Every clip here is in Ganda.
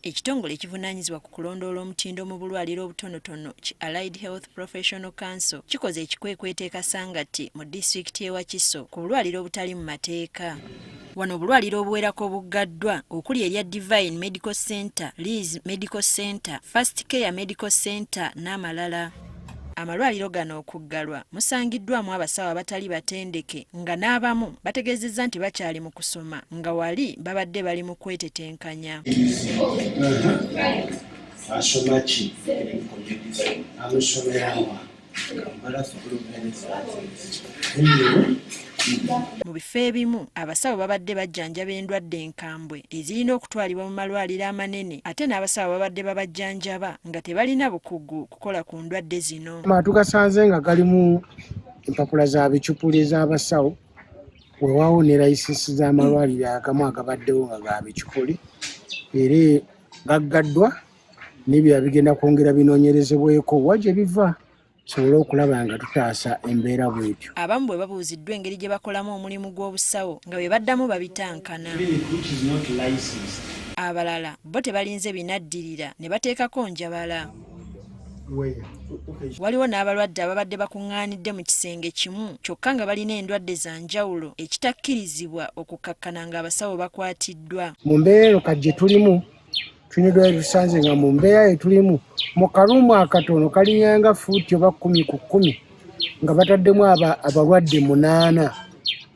Ekitongole ekivunaanyizibwa ku kulondoola omutindo mu bulwaliro obutonotono ki Allied Health Professional Council kikoze ekikwekweto e Kasangati mu disitulikiti y'e Wakiso ku bulwaliro obutali mu mateeka. Wano obulwaliro obuwerako buggaddwa okuli erya Divine Medical Center, Liz Medical Center, First Care Medical Center n'amalala. Amalwaliro gano okuggalwa musangiddwamu abasawo abatali batendeke nga n'abamu bategeezezza nti bakyali mu kusoma nga wali babadde bali mu kwetetenkanya. Mu bifo ebimu abasawo babadde bajjanjaba endwadde enkambwe ezirina okutwalibwa mu malwaliro amanene ate n'abasawo babadde babajjanjaba nga tebalina bukugu kukola ku ndwadde zino. Tugasanze nga galimu empapula za bicupuli z'abasawo weewaawo ne layisinsi z'amalwaliro agamu agabaddewo nga ga bicupuli era gaggaddwa n'ebirala bigenda kwongera binoonyerezebweko wa gye biva tusobole okulaba nga tutaasa embeera bwetyo. Abamu bwe babuuziddwa engeri gye bakolamu omulimu gw'obusawo nga bwe baddamu babitankana. Abalala bo tebalinze binaddirira ne bateekako njabala. Waliwo n'abalwadde ababadde bakuŋŋaanidde mu kisenge kimu kyokka nga balina endwadde za njawulo ekitakkirizibwa okukkakkana ng'abasawo bakwatiddwa. Mu mbeera eno kajje tulimu tulina tusanze nga mu mbeera tulimu mu kaluumu akatono kalinyanga fuuti oba 10 ku 10 nga bataddemu abalwadde 8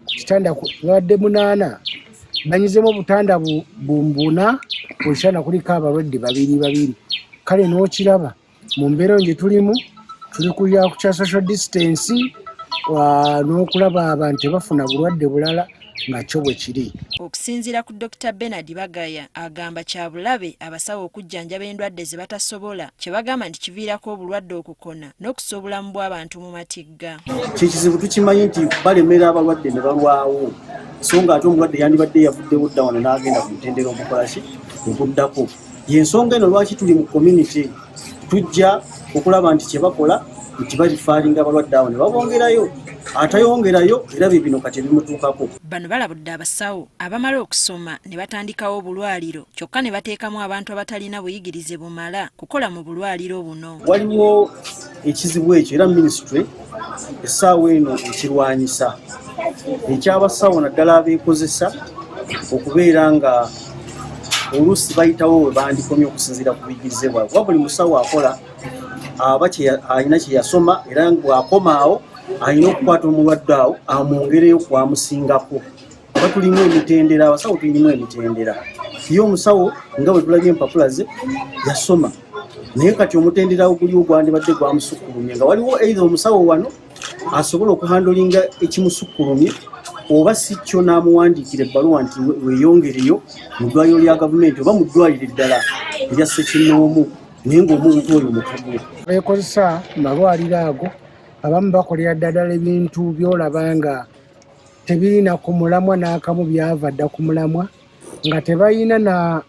ku kitanda balwadde 8 banyuzemu obutanda bumbuna buli kitanda kuliko abalwadde 2 kale n'okiraba mu mbeera gye tulimu tuli kulya ku kya social distance n'okulaba abantu tebafuna bulwadde bulala nga kyo bwe kiri. Okusinziira ku Dr. Bernard Bagaya agamba kya bulabe abasawo okujjanjaba endwadde ze batasobola kye bagamba nti kiviirako obulwadde okukona n'okussa obulamu bw'abantu mu matigga. Kikizibu tukimanyi nti balemera abalwadde ne balwawo so nga ate omulwadde yandibadde yavuddewo dda wano n'agenda ku mutendera omukola ki okuddako. Y'ensonga eno lwaki tuli mu community tujja okulaba nti kye bakola nti balifaalinga abalwadde awo ne babongerayo atayongerayo era bino kati bimutuukako. Bano balabudde abasawo abamala okusoma ne batandikawo obulwaliro kyokka ne bateekamu abantu abatalina buyigirize bumala kukola mu bulwaliro buno. Waliwo ekizibu ekyo era minisitule essaawa eno ekirwanyisa ekyabasawo naddala abeekozesa okubeera nga oluusi bayitawo we bandikomye okusinziira ku buyigirize bwabwe. Buli musawo akola aba alina kye yasoma era bw'akomaawo alina okukwata omulwadde awo amwongereyo kwamusingako. Aba tulimu emitendera, abasawo tulimu emitendera. Ye omusawo nga bwe tulabye empapula ze yasoma naye kati omutendera oguli ogwandibadde gwamusukkulumye nga waliwo either omusawo wano asobola okuhandolinga ekimusukkulumye oba si kyo n'amuwandiikira ebbaluwa nti weeyongereyo mu ddwaliro lya gavumenti oba mu ddwaliro eddala erya Ssekinnoomu naye ng'omuntu oyo mukugu. Beekozesa malwaliro ago abamu bakolera ddala ebintu by'olaba nga tebirina ku mulamwa n'akamu byava dda ku mulamwa nga tebalina na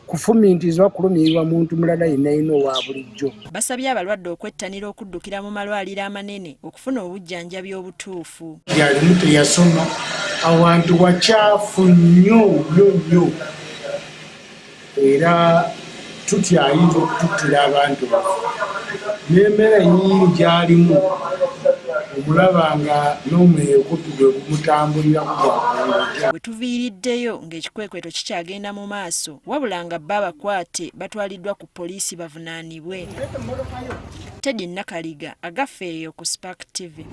kufumintizibwa kulumirirwa muntu mulala yenna owa bulijjo. Basabye abalwadde okwettanira okuddukira mu malwaliro amanene okufuna obujjanjabi obutuufu. Yalimu teyasoma awantu wakyafu nnyo era tutyayinza okututtira abantu baffe n'embeera ennyingi gy'alimu omulaba nga n'omwoyo gwe gumutambuliraku gwakwongera. Bwe tuviiriddeyo ng'ekikwekweto kikyagenda mu maaso wabula nga bba abakwate batwaliddwa ku poliisi bavunaanibwe. Teddy Nakaliga agaffe eyo ku Spark TV.